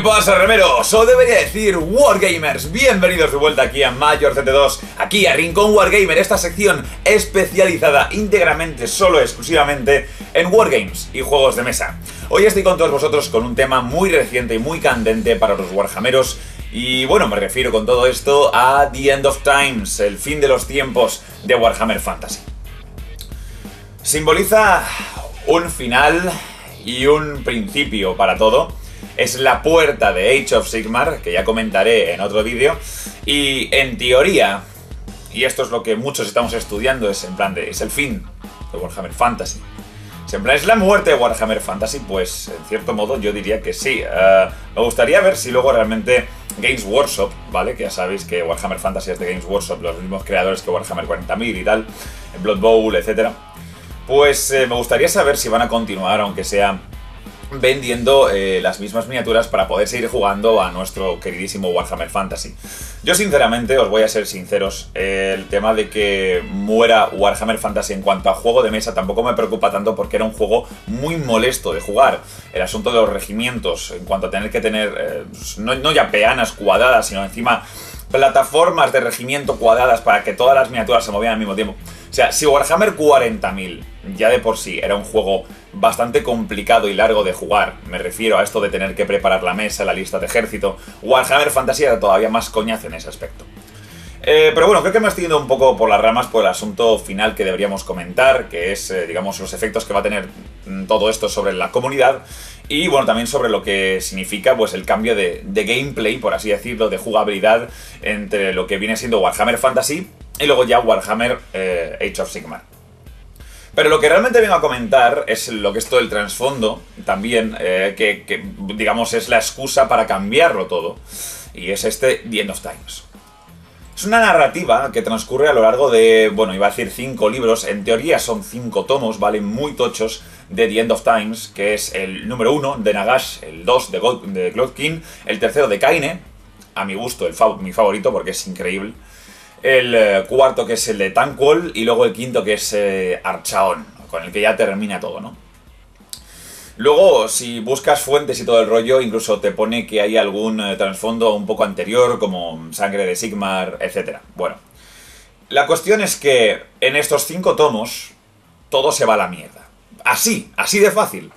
pasa, remeros? O debería decir Wargamers. Bienvenidos de vuelta aquí a Major CT2, aquí a Rincón Wargamer, esta sección especializada íntegramente, solo exclusivamente en Wargames y juegos de mesa. Hoy estoy con todos vosotros con un tema muy reciente y muy candente para los Warhammeros. Y bueno, me refiero con todo esto a The End of Times, el fin de los tiempos de Warhammer Fantasy. Simboliza un final y un principio para todo. Es la puerta de Age of Sigmar, que ya comentaré en otro vídeo. Y en teoría, y esto es lo que muchos estamos estudiando, es en plan de, es el fin de Warhammer Fantasy. Si en plan es la muerte de Warhammer Fantasy, pues en cierto modo yo diría que sí. Me gustaría ver si luego realmente Games Workshop, ¿vale? Que ya sabéis que Warhammer Fantasy es de Games Workshop, los mismos creadores que Warhammer 40.000 y tal, Blood Bowl, etc. Pues me gustaría saber si van a continuar, aunque sea vendiendo las mismas miniaturas para poder seguir jugando a nuestro queridísimo Warhammer Fantasy. Yo sinceramente, os voy a ser sinceros, el tema de que muera Warhammer Fantasy en cuanto a juego de mesa tampoco me preocupa tanto, porque era un juego muy molesto de jugar. El asunto de los regimientos, en cuanto a tener que tener, no ya peanas cuadradas, sino encima plataformas de regimiento cuadradas para que todas las miniaturas se movieran al mismo tiempo. O sea, si Warhammer 40.000 ya de por sí era un juego bastante complicado y largo de jugar, me refiero a esto de tener que preparar la mesa, la lista de ejército, Warhammer Fantasy era todavía más coñazo en ese aspecto. Pero bueno, creo que me estoy yendo un poco por las ramas por el asunto final que deberíamos comentar, que es, digamos, los efectos que va a tener todo esto sobre la comunidad y, bueno, también sobre lo que significa, pues, el cambio de gameplay, por así decirlo, de jugabilidad entre lo que viene siendo Warhammer Fantasy y luego ya Warhammer Age of Sigmar. Pero lo que realmente vengo a comentar es lo que es todo el trasfondo, también, que digamos es la excusa para cambiarlo todo, y es este The End of Times. Es una narrativa que transcurre a lo largo de, bueno, iba a decir 5 libros, en teoría son 5 tomos, ¿vale? Muy tochos, de The End of Times, que es el número 1 de Nagash, el 2 de Glotkin, el tercero de Kaine, a mi gusto mi favorito porque es increíble, el cuarto que es el de Tankwall y luego el quinto que es Archaon, con el que ya termina todo, ¿no? Luego, si buscas fuentes y todo el rollo, incluso te pone que hay algún trasfondo un poco anterior, como Sangre de Sigmar, etc. Bueno, la cuestión es que en estos 5 tomos todo se va a la mierda. Así de fácil.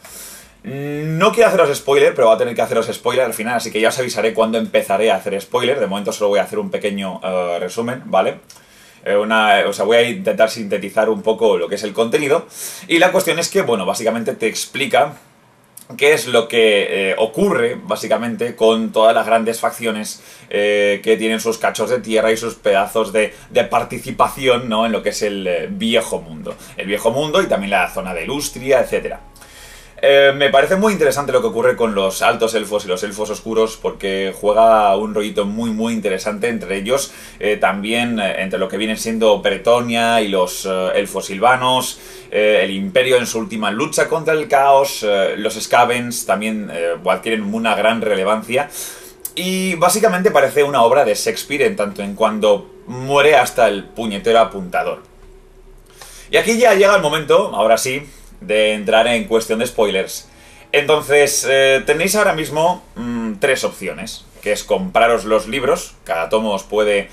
No quiero haceros spoiler, pero voy a tener que haceros spoiler al final, así que ya os avisaré cuando empezaré a hacer spoiler. De momento solo voy a hacer un pequeño resumen, ¿vale? O sea, voy a intentar sintetizar un poco lo que es el contenido. Y la cuestión es que, bueno, básicamente te explica qué es lo que ocurre, básicamente, con todas las grandes facciones que tienen sus cachos de tierra y sus pedazos de participación, ¿no? En lo que es el viejo mundo. El viejo mundo y también la zona de Lustria, etcétera. Me parece muy interesante lo que ocurre con los altos elfos y los elfos oscuros, porque juega un rollito muy interesante entre ellos, también entre lo que viene siendo Bretonia y los elfos silvanos, el imperio en su última lucha contra el caos, los Skavens también adquieren una gran relevancia, y básicamente parece una obra de Shakespeare en tanto en cuando muere hasta el puñetero apuntador. Y aquí ya llega el momento, ahora sí, de entrar en cuestión de spoilers. Entonces, tenéis ahora mismo 3 opciones, que es compraros los libros. Cada tomo os puede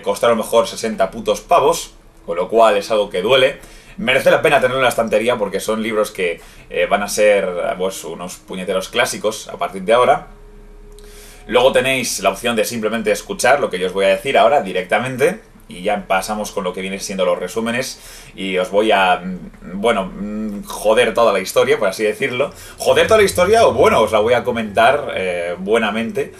costar a lo mejor 60 putos pavos, con lo cual es algo que duele. Merece la pena tenerlo en la estantería porque son libros que van a ser, pues, unos puñeteros clásicos a partir de ahora. Luego tenéis la opción de simplemente escuchar lo que yo os voy a decir ahora directamente. Y ya pasamos con lo que viene siendo los resúmenes y os voy a, bueno, joder toda la historia, por así decirlo. Joder toda la historia, o bueno, os la voy a comentar buenamente.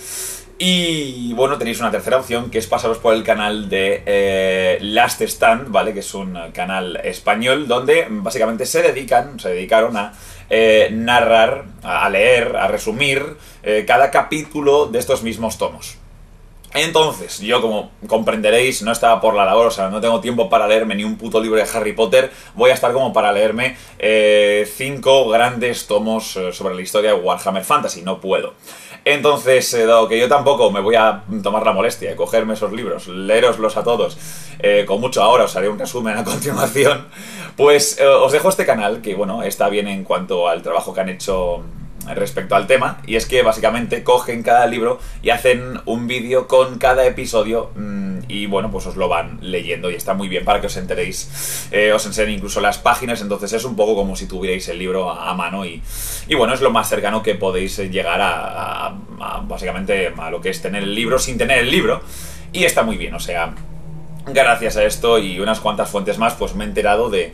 Y bueno, tenéis una tercera opción, que es pasaros por el canal de Last Stand, ¿vale? Que es un canal español donde básicamente se dedicaron a narrar, a leer, a resumir cada capítulo de estos mismos tomos. Entonces, yo, como comprenderéis, no estaba por la labor, o sea, no tengo tiempo para leerme ni un puto libro de Harry Potter. Voy a estar como para leerme 5 grandes tomos sobre la historia de Warhammer Fantasy, no puedo. Entonces, dado que yo tampoco me voy a tomar la molestia de cogerme esos libros, leeroslos a todos, con mucho ahora os haré un resumen a continuación, pues os dejo este canal, que bueno, está bien en cuanto al trabajo que han hecho respecto al tema, y es que básicamente cogen cada libro y hacen un vídeo con cada episodio y bueno, pues os lo van leyendo y está muy bien para que os enteréis, os enseñen incluso las páginas, entonces es un poco como si tuvierais el libro a mano y bueno, es lo más cercano que podéis llegar a básicamente a lo que es tener el libro sin tener el libro, y está muy bien, o sea... Gracias a esto y unas cuantas fuentes más, pues me he enterado de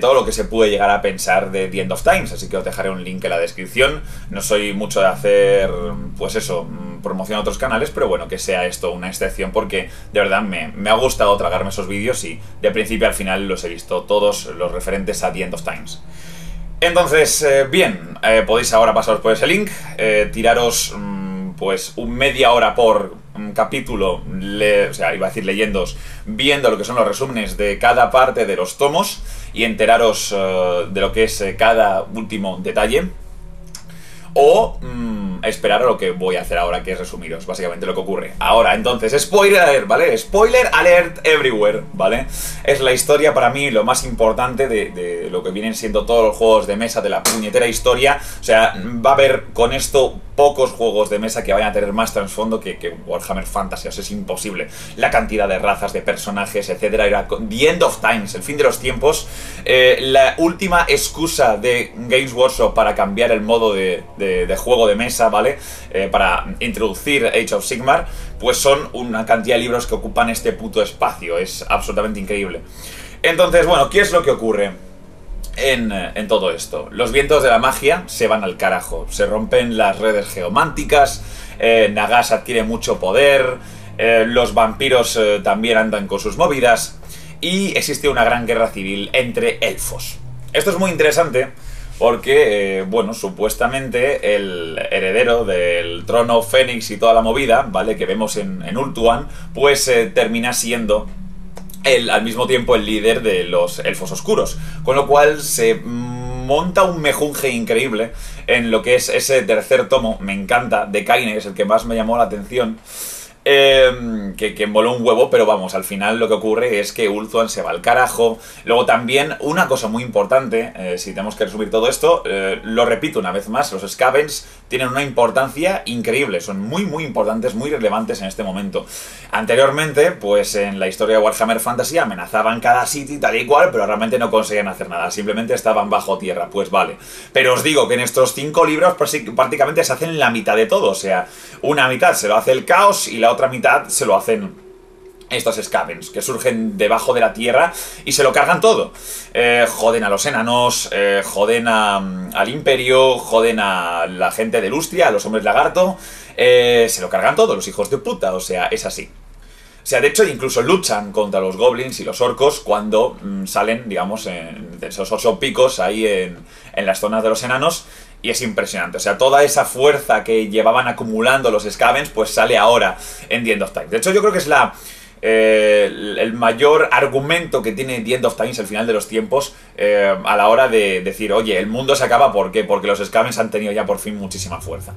todo lo que se puede llegar a pensar de The End of Times, así que os dejaré un link en la descripción. No soy mucho de hacer, pues eso, promoción a otros canales, pero bueno, que sea esto una excepción porque de verdad me ha gustado tragarme esos vídeos y de principio al final los he visto todos los referentes a The End of Times. Entonces, bien, podéis ahora pasaros por ese link, tiraros pues media hora por capítulo, o sea, iba a decir leyéndoos, viendo lo que son los resúmenes de cada parte de los tomos y enteraros de lo que es cada último detalle, o esperar a lo que voy a hacer ahora, que es resumiros básicamente lo que ocurre. Ahora, entonces, spoiler alert, ¿vale? Spoiler alert everywhere, ¿vale? Es la historia para mí lo más importante de lo que vienen siendo todos los juegos de mesa de la puñetera historia. O sea, va a haber con esto pocos juegos de mesa que vayan a tener más trasfondo que Warhammer Fantasy, o sea, es imposible. La cantidad de razas, de personajes, etcétera, era The End of Times, el fin de los tiempos, la última excusa de Games Workshop para cambiar el modo de juego de mesa, ¿vale? Para introducir Age of Sigmar, pues son una cantidad de libros que ocupan este puto espacio, es absolutamente increíble. Entonces, bueno, ¿qué es lo que ocurre en todo esto? Los vientos de la magia se van al carajo, se rompen las redes geománticas, Nagash adquiere mucho poder, los vampiros también andan con sus movidas y existe una gran guerra civil entre elfos. Esto es muy interesante porque, bueno, supuestamente el heredero del trono Fénix y toda la movida, ¿vale?, que vemos en Ultuan, pues termina siendo al mismo tiempo el líder de los elfos oscuros, con lo cual se monta un mejunje increíble en lo que es ese tercer tomo, me encanta, de Kaine, es el que más me llamó la atención, que moló un huevo, pero vamos, al final lo que ocurre es que Ulthuan se va al carajo. Luego también, una cosa muy importante, si tenemos que resumir todo esto, lo repito una vez más, los Scavens tienen una importancia increíble, son muy importantes, muy relevantes en este momento. Anteriormente, pues en la historia de Warhammer Fantasy amenazaban cada sitio y tal y cual, pero realmente no conseguían hacer nada, simplemente estaban bajo tierra, pues vale. Pero os digo que en estos 5 libros prácticamente se hacen la mitad de todo, o sea, una mitad se lo hace el caos y la otra mitad se lo hacen estos Scavens, que surgen debajo de la tierra y se lo cargan todo. Joden a los enanos, joden al imperio, joden a la gente de Lustria, a los hombres lagarto, se lo cargan todo, los hijos de puta, o sea, es así. O sea, de hecho, incluso luchan contra los goblins y los orcos cuando salen, digamos, de esos 8 picos ahí en las zonas de los enanos. Y es impresionante, o sea, toda esa fuerza que llevaban acumulando los Scavens, pues sale ahora en The End of Times. De hecho, yo creo que es el mayor argumento que tiene The End of Times, el final de los tiempos, a la hora de decir, oye, el mundo se acaba, ¿por qué? Porque los Scavens han tenido ya por fin muchísima fuerza.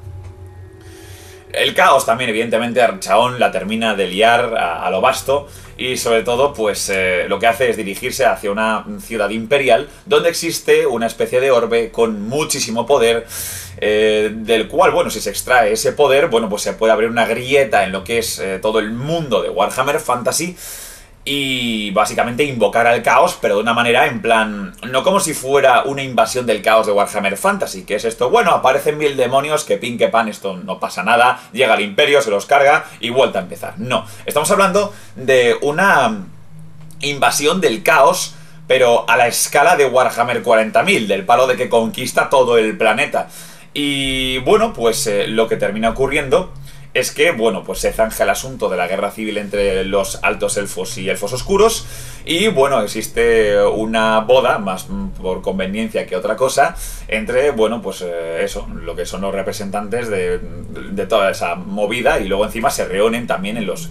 El caos también, evidentemente, Archaon la termina de liar a lo vasto y sobre todo, pues lo que hace es dirigirse hacia una ciudad imperial donde existe una especie de orbe con muchísimo poder, del cual, bueno, si se extrae ese poder, bueno, pues se puede abrir una grieta en lo que es todo el mundo de Warhammer Fantasy y básicamente invocar al caos, pero de una manera en plan, no como si fuera una invasión del caos de Warhammer Fantasy, que es esto, bueno, aparecen 1000 demonios, que pin que pan, esto no pasa nada, llega el imperio, se los carga y vuelta a empezar. No, estamos hablando de una invasión del caos, pero a la escala de Warhammer 40.000, del palo de que conquista todo el planeta. Y bueno, pues lo que termina ocurriendo es que, bueno, pues se zanja el asunto de la guerra civil entre los altos elfos y elfos oscuros y, bueno, existe una boda, más por conveniencia que otra cosa, entre, bueno, pues eso, lo que son los representantes de toda esa movida y luego encima se reúnen también en los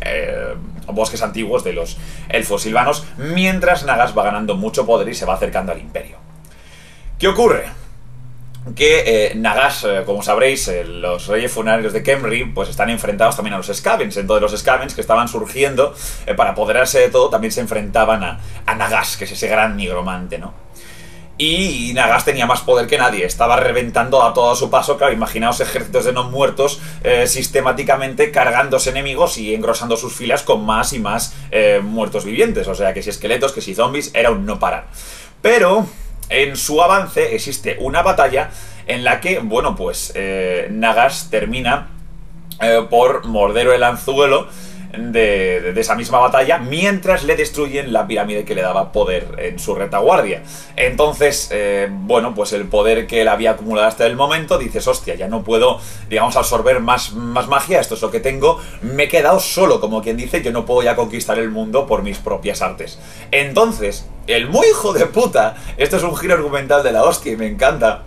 bosques antiguos de los elfos silvanos, mientras Nagash va ganando mucho poder y se va acercando al imperio. ¿Qué ocurre? Que Nagash, como sabréis, los reyes funerarios de Khemri, pues están enfrentados también a los Scavens. Entonces los Scavens que estaban surgiendo para apoderarse de todo también se enfrentaban a Nagash, que es ese gran nigromante, ¿no? Y Nagas tenía más poder que nadie, estaba reventando a todo su paso. Claro, imaginaos ejércitos de no muertos sistemáticamente cargándose enemigos y engrosando sus filas con más y más muertos vivientes. O sea, que si esqueletos, que si zombies, era un no parar. Pero en su avance existe una batalla en la que, bueno, pues Nagas termina por morder el anzuelo de esa misma batalla, mientras le destruyen la pirámide que le daba poder en su retaguardia. Entonces, bueno, pues el poder que él había acumulado hasta el momento, dices, hostia, ya no puedo, digamos, absorber más magia, esto es lo que tengo, me he quedado solo, como quien dice, yo no puedo ya conquistar el mundo por mis propias artes. Entonces, el muy hijo de puta, esto es un giro argumental de la hostia y me encanta,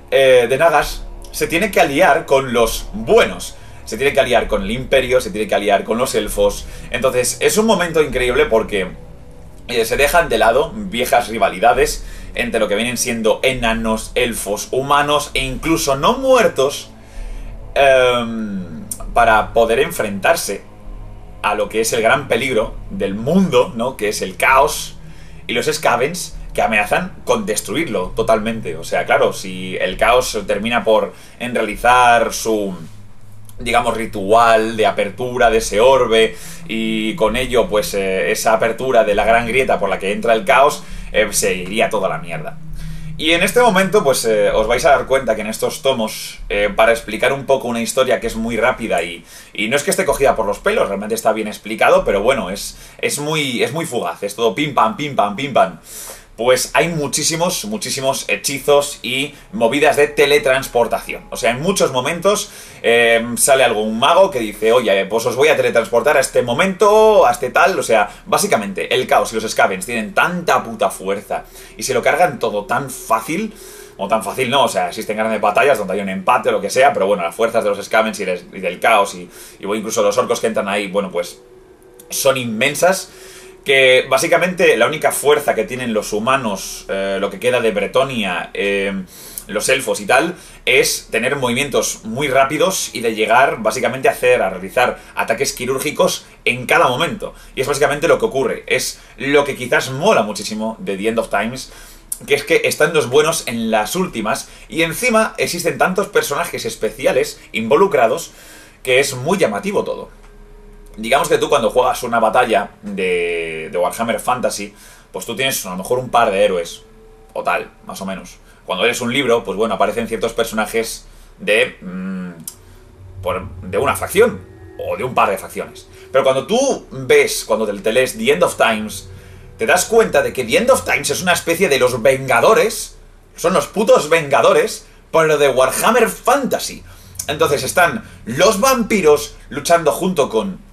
de Nagas, se tiene que aliar con los buenos. Se tiene que aliar con el imperio, se tiene que aliar con los elfos. Entonces es un momento increíble porque se dejan de lado viejas rivalidades entre lo que vienen siendo enanos, elfos, humanos e incluso no muertos, para poder enfrentarse a lo que es el gran peligro del mundo, ¿no? Que es el caos y los Skavens, que amenazan con destruirlo totalmente. O sea, claro, si el caos termina por realizar su, digamos, ritual de apertura de ese orbe, y con ello, pues, esa apertura de la gran grieta por la que entra el caos, se iría toda la mierda. Y en este momento, pues, os vais a dar cuenta que en estos tomos, para explicar un poco una historia que es muy rápida y no es que esté cogida por los pelos, realmente está bien explicado, pero bueno, es muy fugaz, es todo pim pam, pim pam, pim pam. Pues hay muchísimos hechizos y movidas de teletransportación. O sea, en muchos momentos sale algún mago que dice, oye, pues os voy a teletransportar a este momento, a este tal. O sea, básicamente el caos y los Skavens tienen tanta puta fuerza y se lo cargan todo tan fácil. O tan fácil no, o sea, existen grandes batallas donde hay un empate o lo que sea, pero bueno, las fuerzas de los Skavens y del caos y incluso los orcos que entran ahí, bueno, pues son inmensas. Que básicamente la única fuerza que tienen los humanos, lo que queda de Bretonia, los elfos y tal, es tener movimientos muy rápidos y de llegar básicamente a realizar ataques quirúrgicos en cada momento. Y es básicamente lo que ocurre. Es lo que quizás mola muchísimo de The End of Times, que es que están los buenos en las últimas y encima existen tantos personajes especiales involucrados que es muy llamativo todo. Digamos que tú cuando juegas una batalla de Warhammer Fantasy, pues tú tienes a lo mejor un par de héroes, o tal, más o menos. Cuando lees un libro, pues bueno, aparecen ciertos personajes de una facción, o de un par de facciones. Pero cuando tú ves, cuando te lees The End of Times, te das cuenta de que The End of Times es una especie de los Vengadores, son los putos Vengadores, pero de Warhammer Fantasy. Entonces están los vampiros luchando junto con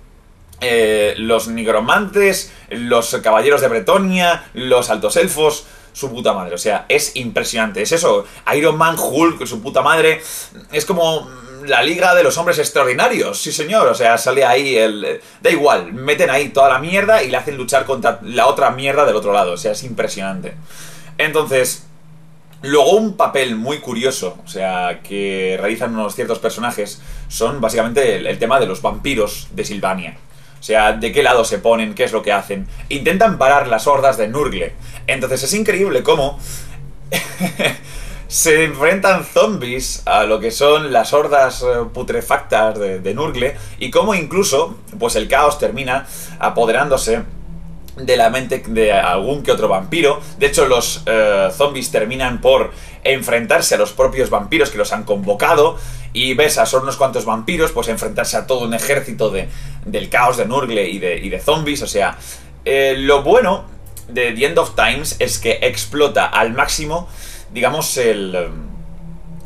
los nigromantes, los caballeros de Bretonia, los altos elfos, su puta madre, o sea, es impresionante, es eso, Iron Man, Hulk, su puta madre, es como la Liga de los Hombres Extraordinarios, sí señor, o sea, sale ahí da igual, meten ahí toda la mierda y le hacen luchar contra la otra mierda del otro lado, o sea, es impresionante. Entonces, luego un papel muy curioso, o sea, que realizan unos ciertos personajes, son básicamente el tema de los vampiros de Silvania. O sea, de qué lado se ponen, qué es lo que hacen. Intentan parar las hordas de Nurgle. Entonces es increíble cómo se enfrentan zombies a lo que son las hordas putrefactas de Nurgle, y cómo incluso, pues el caos termina apoderándose de la mente de algún que otro vampiro. De hecho, los zombies terminan por enfrentarse a los propios vampiros que los han convocado, y ves a son unos cuantos vampiros pues enfrentarse a todo un ejército del caos de Nurgle y de zombies. O sea, lo bueno de The End of Times es que explota al máximo, digamos, el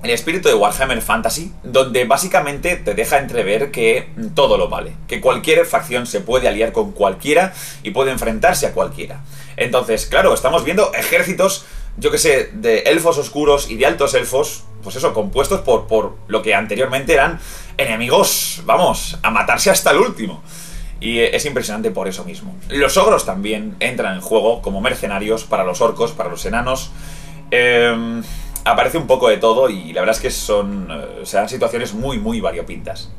espíritu de Warhammer Fantasy, donde básicamente te deja entrever que todo lo vale, que cualquier facción se puede aliar con cualquiera y puede enfrentarse a cualquiera. Entonces, claro, estamos viendo ejércitos, yo que sé, de elfos oscuros y de altos elfos, pues eso, compuestos por lo que anteriormente eran enemigos, vamos, a matarse hasta el último. Y es impresionante por eso mismo. Los ogros también entran en juego como mercenarios para los orcos, para los enanos. Aparece un poco de todo y la verdad es que son situaciones muy variopintas.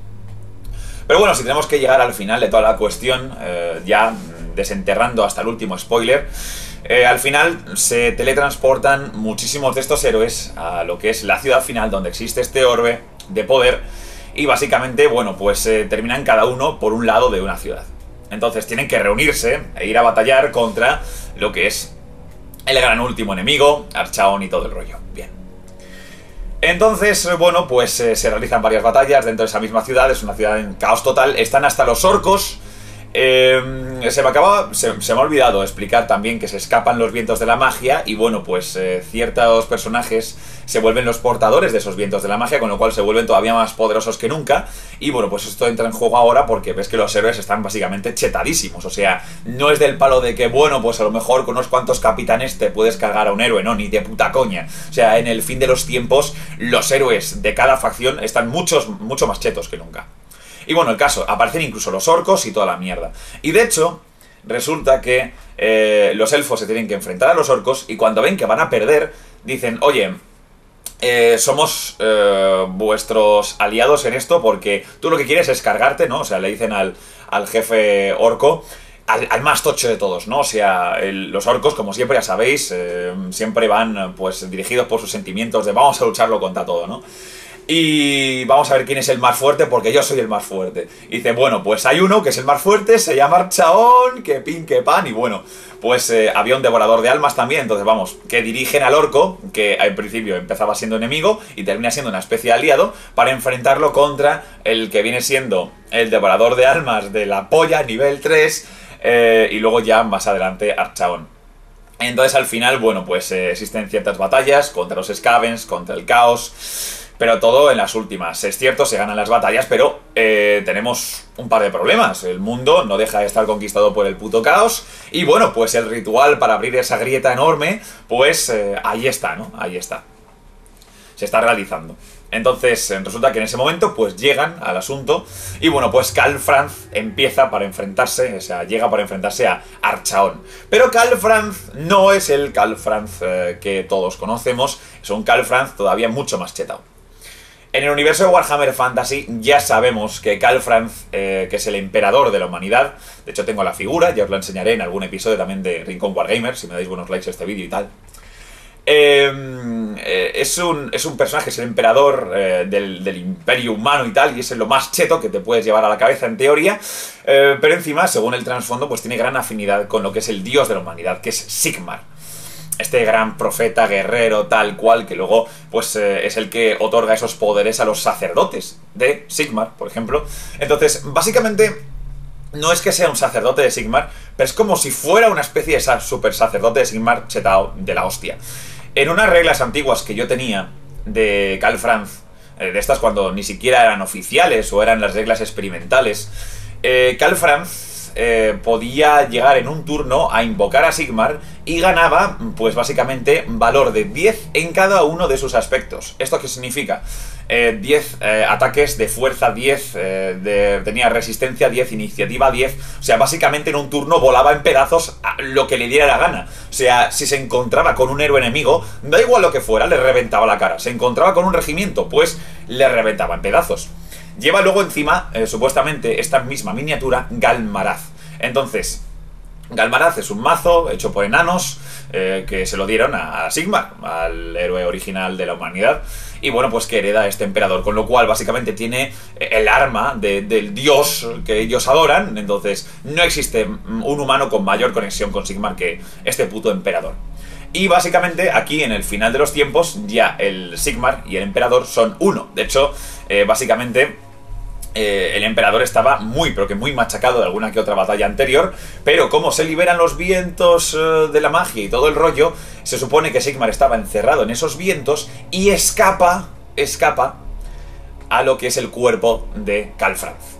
Pero bueno, si tenemos que llegar al final de toda la cuestión, ya desenterrando hasta el último spoiler, al final se teletransportan muchísimos de estos héroes a lo que es la ciudad final donde existe este orbe de poder y básicamente, bueno, pues terminan cada uno por un lado de una ciudad. Entonces tienen que reunirse e ir a batallar contra lo que es el gran último enemigo, Archaon y todo el rollo. Bien. Entonces, bueno, pues se realizan varias batallas dentro de esa misma ciudad. Es una ciudad en caos total. Están hasta los orcos. Se me ha olvidado explicar también que se escapan los vientos de la magia y bueno, pues ciertos personajes se vuelven los portadores de esos vientos de la magia, con lo cual se vuelven todavía más poderosos que nunca. Y bueno, pues esto entra en juego ahora porque ves que los héroes están básicamente chetadísimos. O sea, no es del palo de que, bueno, pues a lo mejor con unos cuantos capitanes te puedes cargar a un héroe, no, ni de puta coña. O sea, en el fin de los tiempos, los héroes de cada facción están mucho más chetos que nunca. Y bueno, el caso, aparecen incluso los orcos y toda la mierda. Y de hecho, resulta que los elfos se tienen que enfrentar a los orcos y cuando ven que van a perder, dicen, oye, somos vuestros aliados en esto porque tú lo que quieres es cargarte, ¿no? O sea, le dicen al jefe orco, al más tocho de todos, ¿no? O sea, los orcos, como siempre ya sabéis, siempre van pues dirigidos por sus sentimientos de vamos a lucharlo contra todo, ¿no? Y vamos a ver quién es el más fuerte porque yo soy el más fuerte. Y dice, bueno, pues hay uno que es el más fuerte, se llama Archaon, que pin, que pan. Y bueno, pues había un devorador de almas también. Entonces vamos, que dirigen al orco, que al principio empezaba siendo enemigo y termina siendo una especie de aliado, para enfrentarlo contra el que viene siendo el devorador de almas de la polla, nivel 3, y luego ya más adelante Archaon. Entonces al final, bueno, pues existen ciertas batallas contra los Skavens, contra el caos, pero todo en las últimas. Es cierto, se ganan las batallas, pero tenemos un par de problemas. El mundo no deja de estar conquistado por el puto caos. Y bueno, pues el ritual para abrir esa grieta enorme, pues ahí está, ¿no? Ahí está. Se está realizando. Entonces, resulta que en ese momento, pues llegan al asunto. Y bueno, pues Calfranz empieza para enfrentarse, o sea, llega para enfrentarse a Archaon. Pero Calfranz no es el Calfranz que todos conocemos. Es un Calfranz todavía mucho más chetado. En el universo de Warhammer Fantasy ya sabemos que Calfranz, que es el emperador de la humanidad, de hecho tengo la figura, ya os la enseñaré en algún episodio también de Rincón Wargamer, si me dais buenos likes a este vídeo y tal. Es un personaje, es el emperador del imperio humano y tal, y es lo más cheto que te puedes llevar a la cabeza en teoría, pero encima, según el trasfondo, pues tiene gran afinidad con lo que es el dios de la humanidad, que es Sigmar. Este gran profeta, guerrero, tal cual, que luego pues es el que otorga esos poderes a los sacerdotes de Sigmar, por ejemplo. Entonces, básicamente, no es que sea un sacerdote de Sigmar, pero es como si fuera una especie de super sacerdote de Sigmar chetao de la hostia. En unas reglas antiguas que yo tenía de Calfranz, de estas cuando ni siquiera eran oficiales o eran las reglas experimentales, Calfranz podía llegar en un turno a invocar a Sigmar y ganaba, pues básicamente, valor de 10 en cada uno de sus aspectos. ¿Esto qué significa? 10 ataques de fuerza 10, tenía resistencia 10, iniciativa 10, o sea, básicamente en un turno volaba en pedazos a lo que le diera la gana. O sea, si se encontraba con un héroe enemigo, da igual lo que fuera, le reventaba la cara. Se encontraba con un regimiento, pues le reventaba en pedazos. Lleva luego encima, supuestamente, esta misma miniatura, Galmaraz. Entonces, Galmaraz es un mazo hecho por enanos que se lo dieron a Sigmar, al héroe original de la humanidad. Y bueno, pues que hereda a este emperador, con lo cual básicamente tiene el arma del dios que ellos adoran. Entonces, no existe un humano con mayor conexión con Sigmar que este puto emperador. Y básicamente aquí en el final de los tiempos ya el Sigmar y el emperador son uno. De hecho, básicamente el emperador estaba pero que muy machacado de alguna que otra batalla anterior, pero como se liberan los vientos de la magia y todo el rollo, se supone que Sigmar estaba encerrado en esos vientos y escapa a lo que es el cuerpo de Calfranz.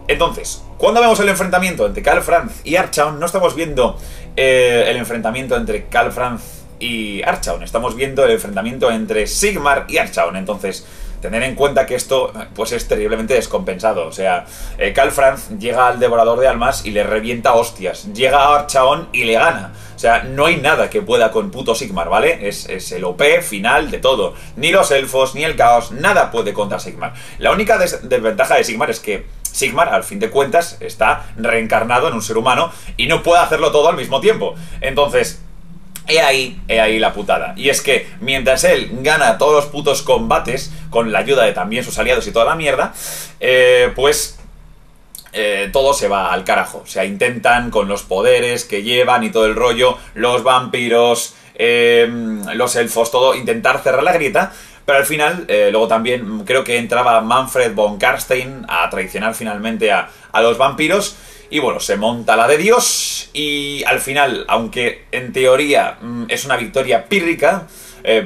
Entonces, cuando vemos el enfrentamiento entre Calfranz y Archaon, no estamos viendo el enfrentamiento entre Calfranz y Archaon, estamos viendo el enfrentamiento entre Sigmar y Archaon. Entonces, tener en cuenta que esto pues es terriblemente descompensado. O sea, Calfranz llega al devorador de almas y le revienta hostias, llega a Archaon y le gana. O sea, no hay nada que pueda con puto Sigmar, ¿vale? Es el OP final de todo. Ni los elfos, ni el caos, nada puede contra Sigmar. La única desventaja de Sigmar es que Sigmar, al fin de cuentas, está reencarnado en un ser humano y no puede hacerlo todo al mismo tiempo. Entonces, he ahí la putada. Y es que mientras él gana todos los putos combates, con la ayuda de también sus aliados y toda la mierda, todo se va al carajo. O sea, intentan con los poderes que llevan y todo el rollo, los vampiros, los elfos, todo, intentar cerrar la grieta. Pero al final, luego también creo que entraba Manfred von Karstein a traicionar finalmente a los vampiros. Y bueno, se monta la de Dios. Y al final, aunque en teoría es una victoria pírrica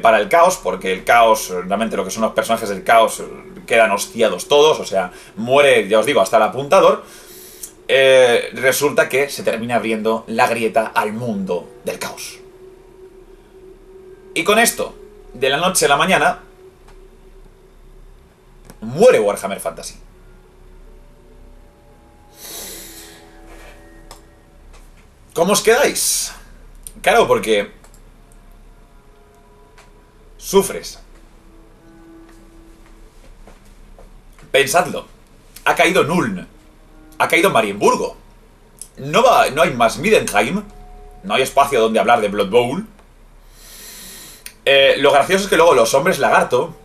para el caos, porque el caos, realmente lo que son los personajes del caos, quedan hostiados todos. O sea, muere, ya os digo, hasta el apuntador. Resulta que se termina abriendo la grieta al mundo del caos. Y con esto, de la noche a la mañana, muere Warhammer Fantasy. ¿Cómo os quedáis? Claro, porque sufres. Pensadlo. Ha caído Nuln. Ha caído Marienburgo. No hay más Middenheim. No hay espacio donde hablar de Blood Bowl. Lo gracioso es que luego los hombres lagarto,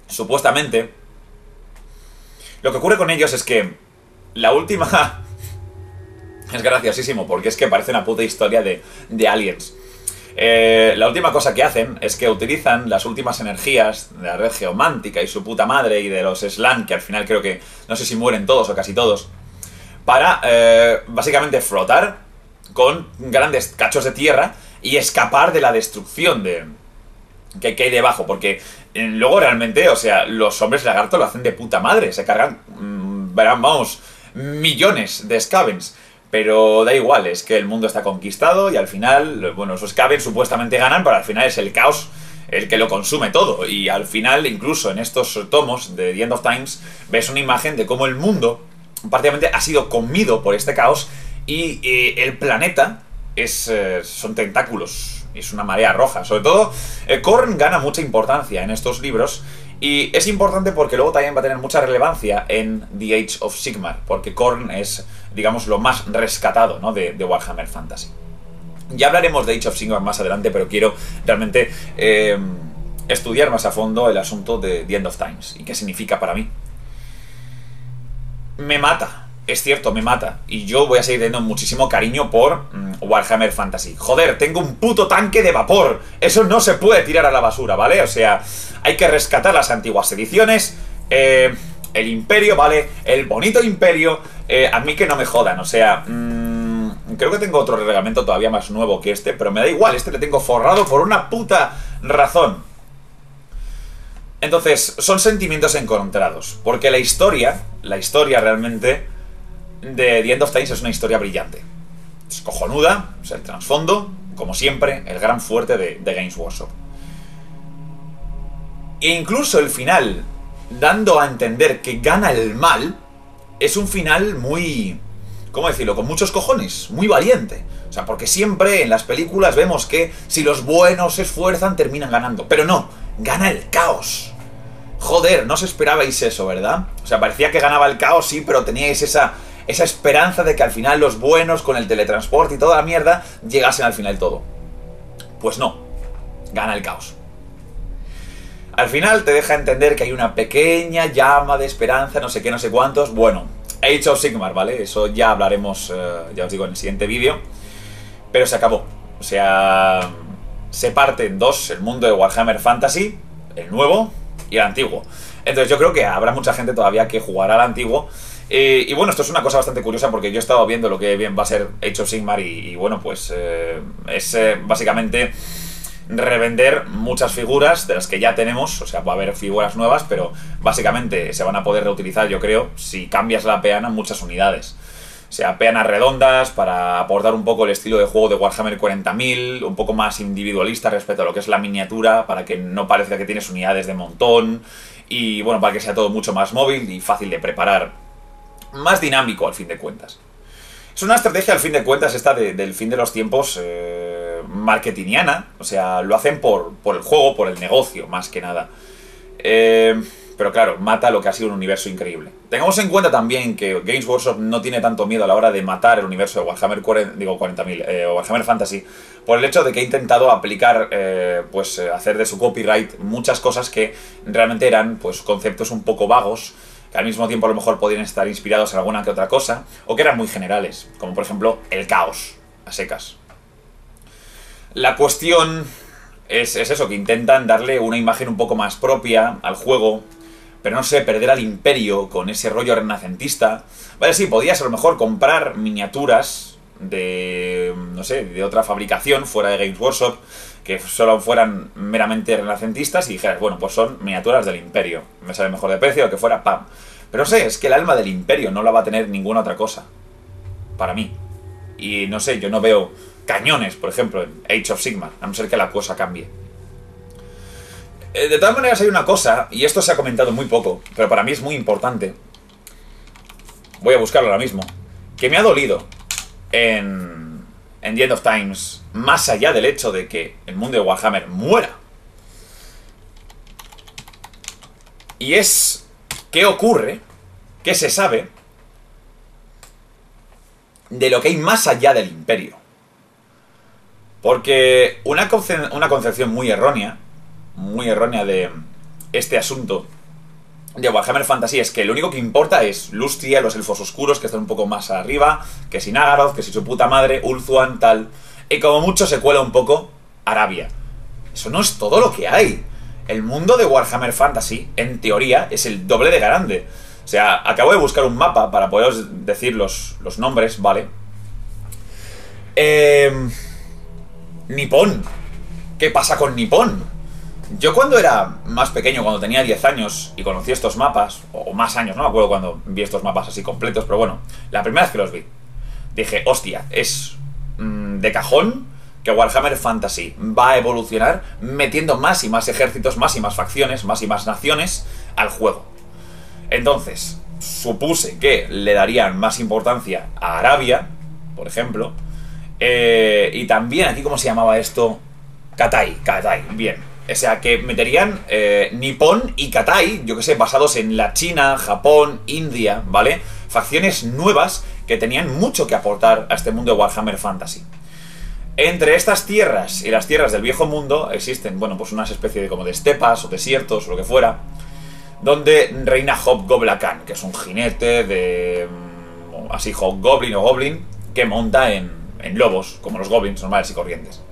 supuestamente, lo que ocurre con ellos es que la última... Es graciosísimo, porque es que parece una puta historia de aliens. La última cosa que hacen es que utilizan las últimas energías de la red geomántica y su puta madre y de los Slan, que al final creo que, no sé si mueren todos o casi todos, para básicamente flotar con grandes cachos de tierra y escapar de la destrucción que hay debajo, porque luego realmente, o sea, los hombres lagarto lo hacen de puta madre, se cargan, vamos, millones de Skavens. Pero da igual, es que el mundo está conquistado y al final, bueno, esos Skavens supuestamente ganan, pero al final es el caos el que lo consume todo. Y al final, incluso en estos tomos de The End of Times, ves una imagen de cómo el mundo prácticamente ha sido comido por este caos y el planeta son tentáculos, es una marea roja. Sobre todo, Khorne gana mucha importancia en estos libros. Y es importante porque luego también va a tener mucha relevancia en The Age of Sigmar, porque Khorne es, digamos, lo más rescatado, ¿no?, de Warhammer Fantasy. Ya hablaremos de Age of Sigmar más adelante, pero quiero realmente estudiar más a fondo el asunto de The End of Times y qué significa para mí. Me mata. Es cierto, me mata. Y yo voy a seguir teniendo muchísimo cariño por Warhammer Fantasy. Joder, tengo un puto tanque de vapor. Eso no se puede tirar a la basura, ¿vale? O sea, hay que rescatar las antiguas ediciones. El Imperio, ¿vale? El bonito Imperio. A mí que no me jodan, o sea... creo que tengo otro reglamento todavía más nuevo que este, pero me da igual. Este le tengo forrado por una puta razón. Entonces, son sentimientos encontrados. Porque la historia realmente... de The End of Times es una historia brillante. Es cojonuda, o sea, el trasfondo, como siempre, el gran fuerte de Games Workshop. E incluso el final, dando a entender que gana el mal, es un final muy... ¿cómo decirlo? Con muchos cojones, muy valiente. O sea, porque siempre en las películas vemos que si los buenos se esfuerzan, terminan ganando. Pero no, gana el caos. Joder, no os esperabais eso, ¿verdad? O sea, parecía que ganaba el caos, sí, pero teníais esa esperanza de que al final los buenos, con el teletransporte y toda la mierda, llegasen al final todo. Pues no, gana el caos. Al final te deja entender que hay una pequeña llama de esperanza, no sé qué, no sé cuántos. Bueno, Age of Sigmar, ¿vale? Eso ya hablaremos, ya os digo, en el siguiente vídeo. Pero se acabó. O sea, se parte en dos el mundo de Warhammer Fantasy, el nuevo y el antiguo. Entonces yo creo que habrá mucha gente todavía que jugará al antiguo. Y bueno, esto es una cosa bastante curiosa porque yo he estado viendo lo que bien va a ser Age of Sigmar y bueno, pues es básicamente revender muchas figuras de las que ya tenemos. O sea, va a haber figuras nuevas, pero básicamente se van a poder reutilizar, yo creo, si cambias la peana, muchas unidades. O sea, peanas redondas para aportar un poco el estilo de juego de Warhammer 40.000, un poco más individualista respecto a lo que es la miniatura, para que no parezca que tienes unidades de montón y bueno, para que sea todo mucho más móvil y fácil de preparar. Más dinámico, al fin de cuentas. Es una estrategia, al fin de cuentas, esta del fin de los tiempos marketingiana. O sea, lo hacen por el juego, por el negocio, más que nada. pero claro, mata lo que ha sido un universo increíble. Tengamos en cuenta también que Games Workshop no tiene tanto miedo a la hora de matar el universo de Warhammer 40.000, o Warhammer Fantasy, por el hecho de que ha intentado aplicar, hacer de su copyright muchas cosas que realmente eran pues conceptos un poco vagos, que al mismo tiempo a lo mejor podían estar inspirados en alguna que otra cosa, o que eran muy generales, como por ejemplo el caos, a secas. La cuestión es eso, que intentan darle una imagen un poco más propia al juego, pero no sé, perder al imperio con ese rollo renacentista. Vale, sí, podías a lo mejor comprar miniaturas de, no sé, de otra fabricación fuera de Games Workshop, que solo fueran meramente renacentistas y dijeras, bueno, pues son miniaturas del imperio, me sale mejor de precio, o que fuera, pam. Pero no sé, es que el alma del imperio no la va a tener ninguna otra cosa, para mí. Y no sé, yo no veo cañones, por ejemplo, en Age of Sigmar, a no ser que la cosa cambie. De todas maneras hay una cosa, y esto se ha comentado muy poco, pero para mí es muy importante. Voy a buscarlo ahora mismo. Que me ha dolido en The End of Times, más allá del hecho de que el mundo de Warhammer muera. Y es, ¿qué ocurre? ¿Qué se sabe de lo que hay más allá del imperio? Porque una concepción muy errónea de este asunto de Warhammer Fantasy es que lo único que importa es Lustria, los elfos oscuros que están un poco más arriba, que si Nagaroth, que si su puta madre, Ulthuan, tal, y como mucho se cuela un poco Arabia. Eso no es todo lo que hay. El mundo de Warhammer Fantasy, en teoría, es el doble de grande. O sea, acabo de buscar un mapa para poderos decir los nombres, ¿vale? Nippon. ¿Qué pasa con Nippon? Yo cuando era más pequeño, cuando tenía 10 años y conocí estos mapas, o más años, no me acuerdo cuando vi estos mapas así completos, pero bueno, la primera vez que los vi, dije, hostia, es de cajón que Warhammer Fantasy va a evolucionar metiendo más y más ejércitos, más y más facciones, más y más naciones al juego. Entonces, supuse que le darían más importancia a Arabia, por ejemplo, y también aquí, ¿cómo se llamaba esto? Katai, bien. O sea, que meterían Nippon y Katai, yo que sé, basados en la China, Japón, India, ¿vale? Facciones nuevas que tenían mucho que aportar a este mundo de Warhammer Fantasy. Entre estas tierras y las tierras del viejo mundo existen, bueno, pues unas especies de como de estepas o desiertos o lo que fuera, donde reina Hobgoblin, que es un jinete de así Hobgoblin o Goblin que monta en lobos, como los goblins normales y corrientes.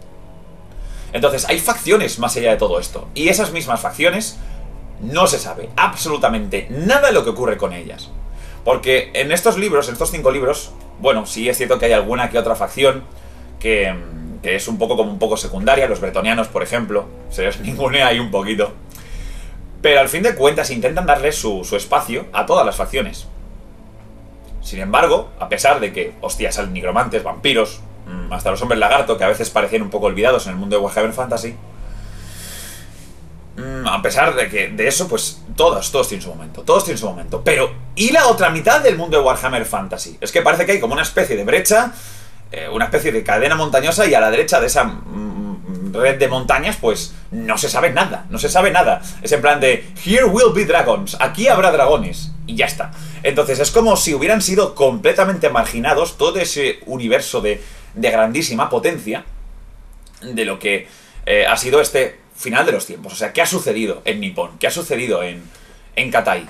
Entonces, hay facciones más allá de todo esto. Y esas mismas facciones no se sabe absolutamente nada de lo que ocurre con ellas. Porque en estos libros, en estos 5 libros, bueno, sí es cierto que hay alguna que otra facción que es un poco secundaria. Los bretonianos, por ejemplo, se les ningunea ahí un poquito. Pero al fin de cuentas intentan darle su espacio a todas las facciones. Sin embargo, a pesar de que, hostia, salen nigromantes, vampiros, hasta los hombres lagarto, que a veces parecían un poco olvidados en el mundo de Warhammer Fantasy, a pesar de eso, pues todos tienen su momento, todos tienen su momento. Pero, ¿y la otra mitad del mundo de Warhammer Fantasy? Es que parece que hay como una especie de brecha, una especie de cadena montañosa, y a la derecha de esa red de montañas, pues no se sabe nada, no se sabe nada. Es en plan de, here will be dragons, aquí habrá dragones, y ya está. Entonces es como si hubieran sido completamente marginados todo ese universo de grandísima potencia de lo que ha sido este final de los tiempos. O sea, ¿qué ha sucedido en Nippon? ¿Qué ha sucedido en Katai?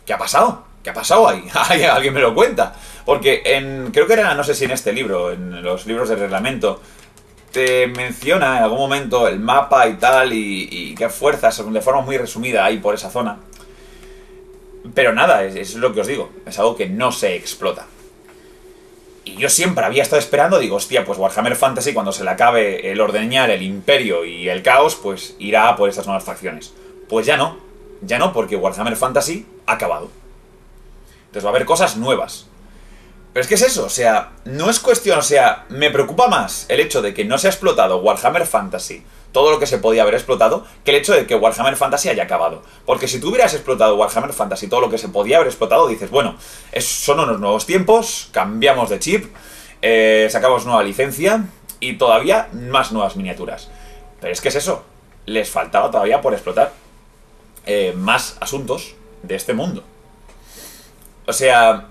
¿Qué ha pasado? ¿Qué ha pasado ahí? ¿Alguien me lo cuenta? Porque creo que era, no sé si en este libro, en los libros de reglamento, te menciona en algún momento el mapa y tal, y qué fuerzas, de forma muy resumida, hay por esa zona. Pero nada, es lo que os digo, es algo que no se explota. Y yo siempre había estado esperando, digo, hostia, pues Warhammer Fantasy, cuando se le acabe el ordeñar, el imperio y el caos, pues irá por estas nuevas facciones. Pues ya no, porque Warhammer Fantasy ha acabado. Entonces va a haber cosas nuevas. Pero es que es eso, o sea, no es cuestión, o sea, me preocupa más el hecho de que no se ha explotado Warhammer Fantasy, todo lo que se podía haber explotado, que el hecho de que Warhammer Fantasy haya acabado. Porque si tú hubieras explotado Warhammer Fantasy, todo lo que se podía haber explotado, dices, bueno, son unos nuevos tiempos, cambiamos de chip, sacamos nueva licencia y todavía más nuevas miniaturas. Pero es que es eso, les faltaba todavía por explotar. más asuntos de este mundo. O sea,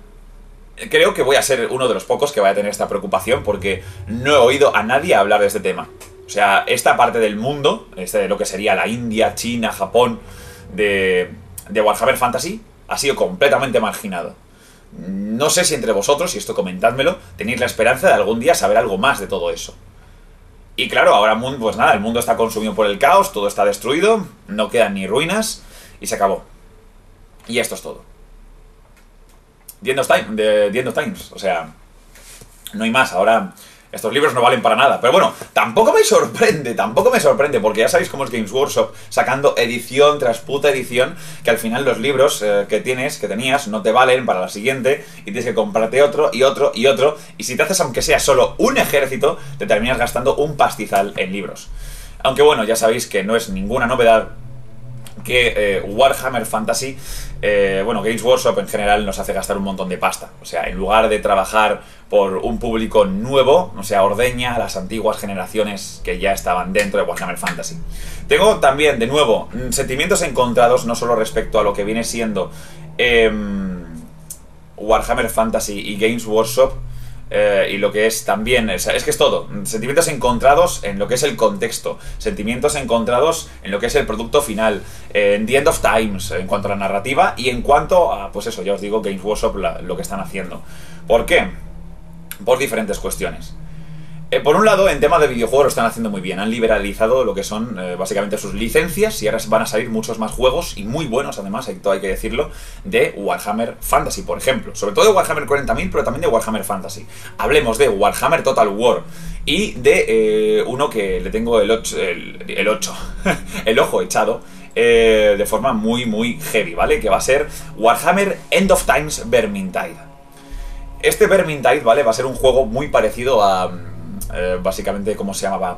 creo que voy a ser uno de los pocos que vaya a tener esta preocupación porque no he oído a nadie hablar de este tema. O sea, esta parte del mundo, de lo que sería la India, China, Japón, de Warhammer Fantasy, ha sido completamente marginado. No sé si entre vosotros, y esto comentádmelo, tenéis la esperanza de algún día saber algo más de todo eso. Y claro, ahora pues nada, el mundo está consumido por el caos, todo está destruido, no quedan ni ruinas, y se acabó. Y esto es todo. The End of Times, o sea, no hay más, ahora estos libros no valen para nada. Pero bueno, tampoco me sorprende, porque ya sabéis cómo es Games Workshop, sacando edición tras puta edición, que al final los libros que tenías, no te valen para la siguiente, y tienes que comprarte otro, y otro, y otro, y si te haces aunque sea solo un ejército, te terminas gastando un pastizal en libros. Aunque bueno, ya sabéis que no es ninguna novedad que Warhammer Fantasy, Games Workshop en general nos hace gastar un montón de pasta. O sea, en lugar de trabajar por un público nuevo, o sea, ordeña a las antiguas generaciones que ya estaban dentro de Warhammer Fantasy. Tengo también, de nuevo, sentimientos encontrados, no solo respecto a lo que viene siendo Warhammer Fantasy y Games Workshop, y lo que es también, es que es todo, sentimientos encontrados en lo que es el contexto, sentimientos encontrados en lo que es el producto final, en The End of Times, en cuanto a la narrativa y en cuanto a, pues eso, ya os digo, Games Workshop, lo que están haciendo. ¿Por qué? Por diferentes cuestiones. Por un lado, en tema de videojuegos lo están haciendo muy bien. Han liberalizado lo que son básicamente sus licencias y ahora van a salir muchos más juegos, y muy buenos además, hay que decirlo, de Warhammer Fantasy, por ejemplo. Sobre todo de Warhammer 40.000, pero también de Warhammer Fantasy. Hablemos de Warhammer Total War y de uno que le tengo el ojo echado de forma muy, muy heavy, ¿vale? Que va a ser Warhammer End of Times Vermintide. Este Vermintide, ¿vale? Va a ser un juego muy parecido a... básicamente, ¿cómo se llamaba?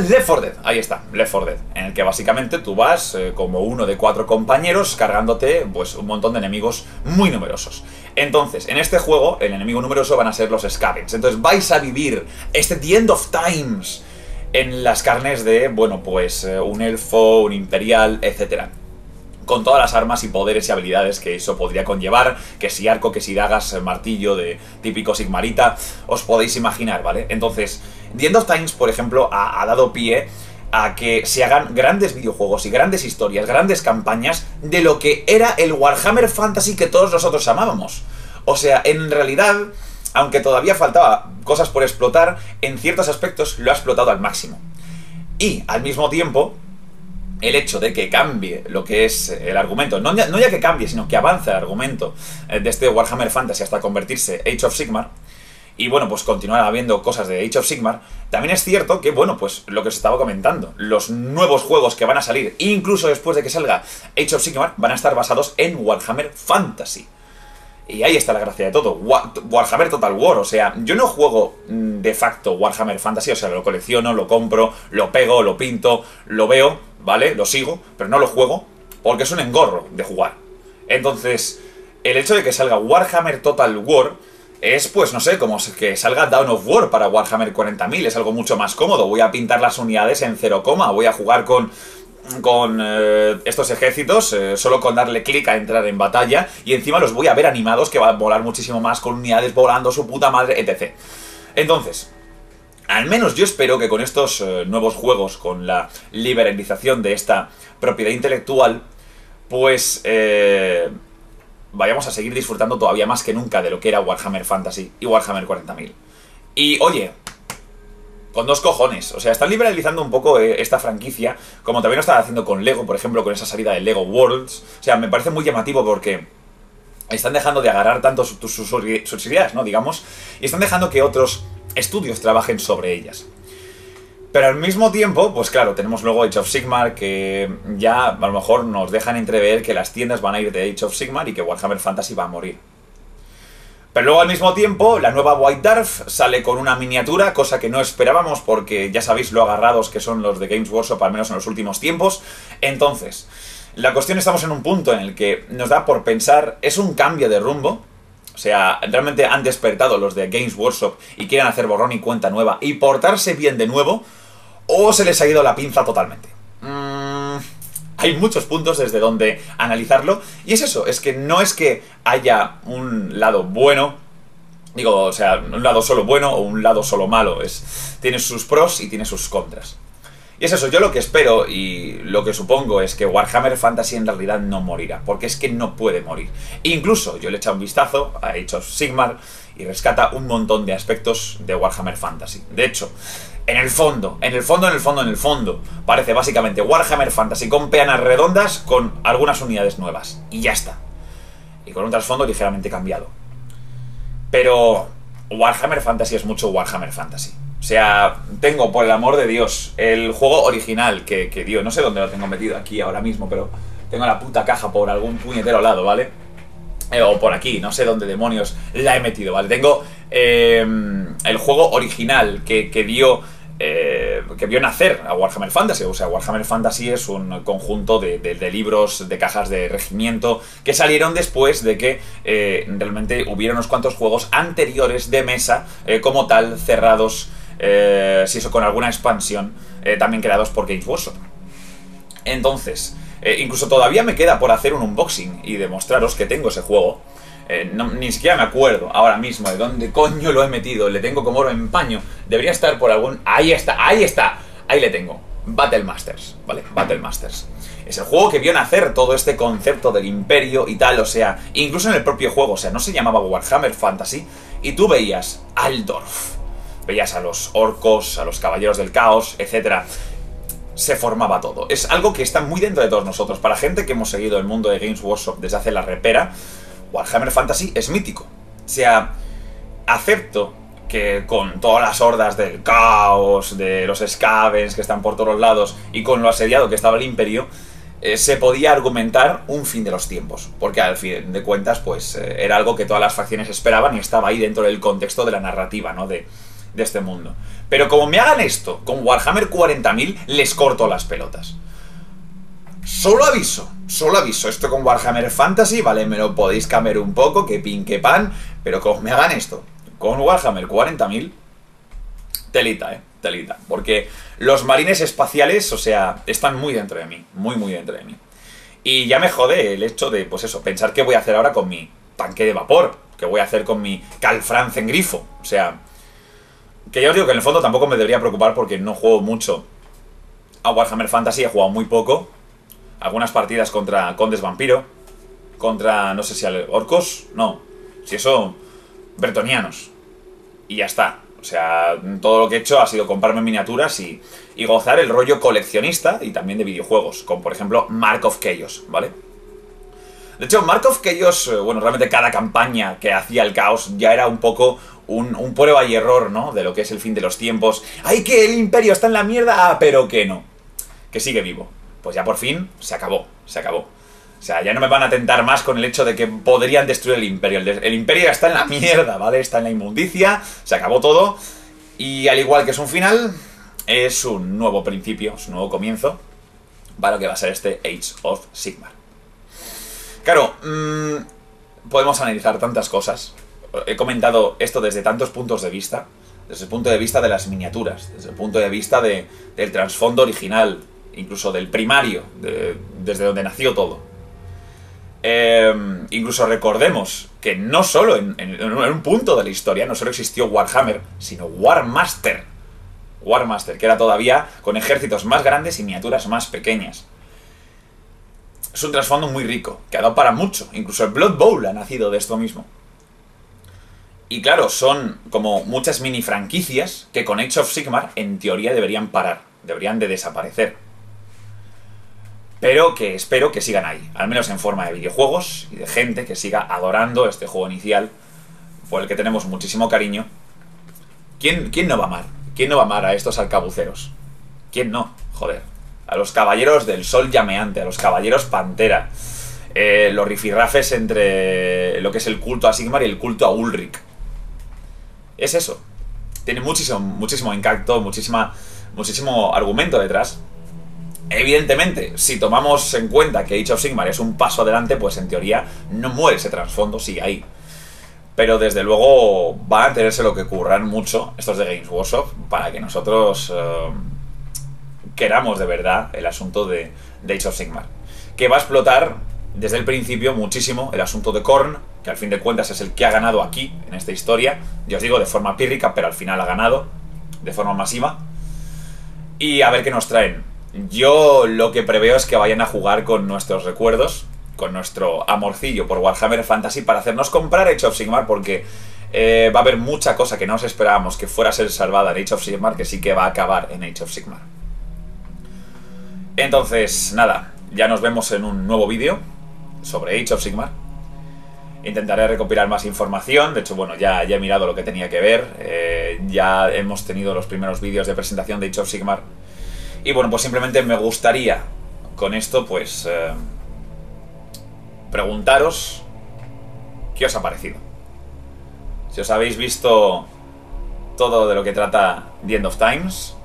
Left 4 Dead, ahí está, Left 4 Dead, en el que básicamente tú vas como uno de 4 compañeros cargándote pues un montón de enemigos muy numerosos. Entonces, en este juego, el enemigo numeroso van a ser los Scavens. Entonces vais a vivir este The End of Times en las carnes de, bueno, pues un elfo, un imperial, etcétera, con todas las armas y poderes y habilidades que eso podría conllevar, que si arco, que si dagas, martillo de típico sigmarita, os podéis imaginar, ¿vale? Entonces, The End of Times, por ejemplo, ha dado pie a que se hagan grandes videojuegos y grandes historias, grandes campañas de lo que era el Warhammer Fantasy que todos nosotros amábamos. O sea, en realidad, aunque todavía faltaba cosas por explotar, en ciertos aspectos lo ha explotado al máximo. Y, al mismo tiempo, el hecho de que cambie lo que es el argumento, no ya que cambie, sino que avance el argumento de este Warhammer Fantasy hasta convertirse Age of Sigmar, y bueno, pues continuar habiendo cosas de Age of Sigmar, también es cierto que, bueno, pues lo que os estaba comentando, los nuevos juegos que van a salir, incluso después de que salga Age of Sigmar, van a estar basados en Warhammer Fantasy. Y ahí está la gracia de todo, Warhammer Total War. O sea, yo no juego de facto Warhammer Fantasy, o sea, lo colecciono, lo compro, lo pego, lo pinto, lo veo, ¿vale? Lo sigo, pero no lo juego porque es un engorro de jugar. Entonces, el hecho de que salga Warhammer Total War es, pues, no sé, como que salga Dawn of War para Warhammer 40.000, es algo mucho más cómodo. Voy a pintar las unidades en 0, voy a jugar con estos ejércitos, solo con darle clic a entrar en batalla, y encima los voy a ver animados, que van a volar muchísimo más, con unidades volando, su puta madre, etc. Entonces, al menos yo espero que con estos nuevos juegos, con la liberalización de esta propiedad intelectual, pues vayamos a seguir disfrutando todavía más que nunca de lo que era Warhammer Fantasy y Warhammer 40.000. Y oye, con dos cojones, o sea, están liberalizando un poco esta franquicia, como también lo están haciendo con Lego, por ejemplo, con esa salida de Lego Worlds. O sea, me parece muy llamativo porque están dejando de agarrar tanto sus ideas, ¿no? Digamos, y están dejando que otros estudios trabajen sobre ellas. Pero al mismo tiempo, pues claro, tenemos luego Age of Sigmar, que ya a lo mejor nos dejan entrever que las tiendas van a ir de Age of Sigmar y que Warhammer Fantasy va a morir. Pero luego al mismo tiempo, la nueva White Dwarf sale con una miniatura, cosa que no esperábamos porque ya sabéis lo agarrados que son los de Games Workshop, al menos en los últimos tiempos. Entonces, la cuestión, estamos en un punto en el que nos da por pensar, ¿es un cambio de rumbo? O sea, ¿realmente han despertado los de Games Workshop y quieren hacer borrón y cuenta nueva y portarse bien de nuevo? ¿O se les ha ido la pinza totalmente? hay muchos puntos desde donde analizarlo. Y es eso, es que no es que haya un lado bueno, digo, o sea, un lado solo bueno o un lado solo malo. Tiene sus pros y tiene sus contras. Y es eso, yo lo que espero y lo que supongo es que Warhammer Fantasy en realidad no morirá, porque es que no puede morir. Incluso yo le he echado un vistazo a Age of Sigmar y rescata un montón de aspectos de Warhammer Fantasy. De hecho, en el fondo, parece básicamente Warhammer Fantasy con peanas redondas con algunas unidades nuevas. Y ya está. Y con un trasfondo ligeramente cambiado. Pero Warhammer Fantasy es mucho Warhammer Fantasy. O sea, tengo, por el amor de Dios, el juego original que dio, no sé dónde lo tengo metido aquí ahora mismo, pero tengo la puta caja por algún puñetero lado, ¿vale? O por aquí, no sé dónde demonios la he metido, ¿vale? Tengo el juego original que vio nacer a Warhammer Fantasy. O sea, Warhammer Fantasy es un conjunto de libros, de cajas de regimiento que salieron después de que realmente hubiera unos cuantos juegos anteriores de mesa como tal, cerrados, si eso con alguna expansión, también creados por Games Workshop. Entonces, incluso todavía me queda por hacer un unboxing y demostraros que tengo ese juego. Ni siquiera me acuerdo ahora mismo de dónde coño lo he metido. Le tengo como oro en paño. Debería estar por algún... Ahí está, ahí está. Ahí le tengo. Battle Masters, ¿vale? Battle Masters. Es el juego que vio nacer todo este concepto del imperio y tal, o sea, incluso en el propio juego, o sea, no se llamaba Warhammer Fantasy y tú veías Aldorf, veías a los orcos, a los caballeros del caos, etcétera. Se formaba todo. Es algo que está muy dentro de todos nosotros. Para gente que hemos seguido el mundo de Games Workshop desde hace la repera, Warhammer Fantasy es mítico. O sea, acepto que con todas las hordas del caos, de los Skavens que están por todos lados y con lo asediado que estaba el imperio, se podía argumentar un fin de los tiempos, porque al fin de cuentas pues era algo que todas las facciones esperaban y estaba ahí dentro del contexto de la narrativa, ¿no? de este mundo. Pero como me hagan esto con Warhammer 40.000, les corto las pelotas. Solo aviso, esto con Warhammer Fantasy, vale, me lo podéis cambiar un poco, que pin que pan, pero como me hagan esto con Warhammer 40.000, telita, telita, porque los marines espaciales, o sea, están muy dentro de mí, muy dentro de mí. Y ya me jode el hecho de, pues eso, pensar qué voy a hacer ahora con mi tanque de vapor, qué voy a hacer con mi Calfranz en grifo, o sea, que ya os digo que en el fondo tampoco me debería preocupar porque no juego mucho a Warhammer Fantasy, he jugado muy poco. Algunas partidas contra Condes Vampiro, contra, no sé si orcos, no, si eso, bretonianos, y ya está. O sea, todo lo que he hecho ha sido comprarme miniaturas y gozar el rollo coleccionista y también de videojuegos, como por ejemplo Mark of Chaos, ¿vale? De hecho, Mark of Chaos, bueno, realmente cada campaña que hacía el caos ya era un poco un prueba y error, ¿no? De lo que es el fin de los tiempos. ¡Ay, que el imperio está en la mierda! Ah, pero que no, que sigue vivo. Pues ya por fin se acabó, se acabó. O sea, ya no me van a tentar más con el hecho de que podrían destruir el imperio. El imperio ya está en la mierda, ¿vale? Está en la inmundicia, se acabó todo. Y al igual que es un final, es un nuevo principio, es un nuevo comienzo para lo que va a ser este Age of Sigmar. Claro, podemos analizar tantas cosas. He comentado esto desde tantos puntos de vista. Desde el punto de vista de las miniaturas, desde el punto de vista del trasfondo original, incluso del primario, desde donde nació todo. Incluso recordemos que no solo en un punto de la historia, no solo existió Warhammer, sino Warmaster. Warmaster, que era todavía con ejércitos más grandes y miniaturas más pequeñas. Es un trasfondo muy rico, que ha dado para mucho. Incluso el Blood Bowl ha nacido de esto mismo. Y claro, son como muchas mini franquicias que con Age of Sigmar en teoría deberían parar, deberían de desaparecer. Pero que espero que sigan ahí, al menos en forma de videojuegos y de gente que siga adorando este juego inicial por el que tenemos muchísimo cariño. ¿Quién no va a amar? ¿Quién no va a amar a estos arcabuceros? ¿Quién no? Joder. A los caballeros del sol llameante, a los caballeros pantera, los rifirrafes entre lo que es el culto a Sigmar y el culto a Ulrich. Es eso. Tiene muchísimo encanto, muchísimo argumento detrás. Evidentemente, si tomamos en cuenta que Age of Sigmar es un paso adelante, pues en teoría no muere ese trasfondo, sigue ahí. Pero desde luego van a tenerse lo que curran mucho estos de Games Workshop para que nosotros queramos de verdad el asunto de Age of Sigmar. Que va a explotar desde el principio muchísimo el asunto de Khorne, que al fin de cuentas es el que ha ganado aquí, en esta historia. Ya os digo, de forma pírrica, pero al final ha ganado de forma masiva. Y a ver qué nos traen. Yo lo que preveo es que vayan a jugar con nuestros recuerdos, con nuestro amorcillo por Warhammer Fantasy, para hacernos comprar Age of Sigmar, porque va a haber mucha cosa que no nos esperábamos que fuera a ser salvada en Age of Sigmar, que sí que va a acabar en Age of Sigmar. Entonces, nada, ya nos vemos en un nuevo vídeo sobre Age of Sigmar. Intentaré recopilar más información. De hecho, bueno, ya he mirado lo que tenía que ver. Ya hemos tenido los primeros vídeos de presentación de Age of Sigmar. Y bueno, pues simplemente me gustaría con esto, pues, preguntaros qué os ha parecido. Si os habéis visto todo de lo que trata The End of Times.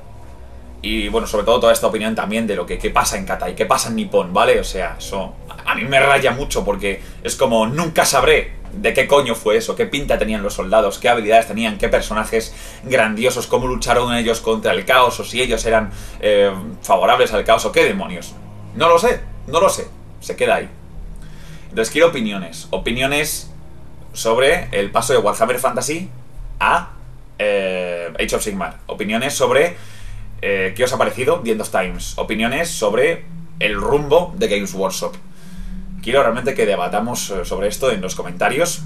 Y bueno, sobre todo toda esta opinión también de lo que pasa en Katai, qué pasa en Nippon, ¿vale? O sea, eso a mí me raya mucho porque es como nunca sabré de qué coño fue eso, qué pinta tenían los soldados, qué habilidades tenían, qué personajes grandiosos, cómo lucharon ellos contra el caos, o si ellos eran favorables al caos, o qué demonios. No lo sé, se queda ahí. Entonces quiero opiniones sobre el paso de Warhammer Fantasy a Age of Sigmar, opiniones sobre qué os ha parecido The End of Times, opiniones sobre el rumbo de Games Workshop. Quiero realmente que debatamos sobre esto en los comentarios.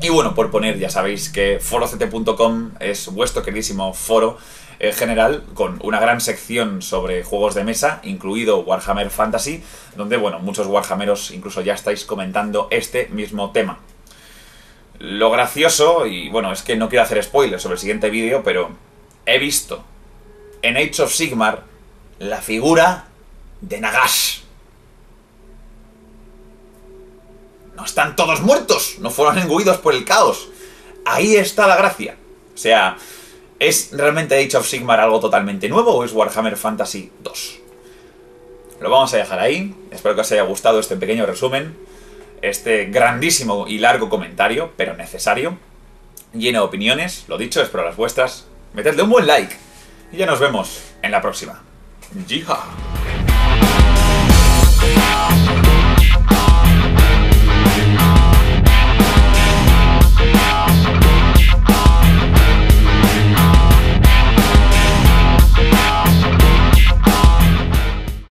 Y bueno, por poner, ya sabéis que foroct.com es vuestro queridísimo foro general, con una gran sección sobre juegos de mesa, incluido Warhammer Fantasy, donde, bueno, muchos warhammeros incluso ya estáis comentando este mismo tema. Lo gracioso, y bueno, es que no quiero hacer spoilers sobre el siguiente vídeo, pero he visto en Age of Sigmar la figura de Nagash. No están todos muertos, no fueron engullidos por el caos. Ahí está la gracia. O sea, ¿es realmente Age of Sigmar algo totalmente nuevo o es Warhammer Fantasy 2? Lo vamos a dejar ahí. Espero que os haya gustado este pequeño resumen, este grandísimo y largo comentario, pero necesario, lleno de opiniones. Lo dicho, espero las vuestras. Metedle un buen like y ya nos vemos en la próxima. ¡Jija!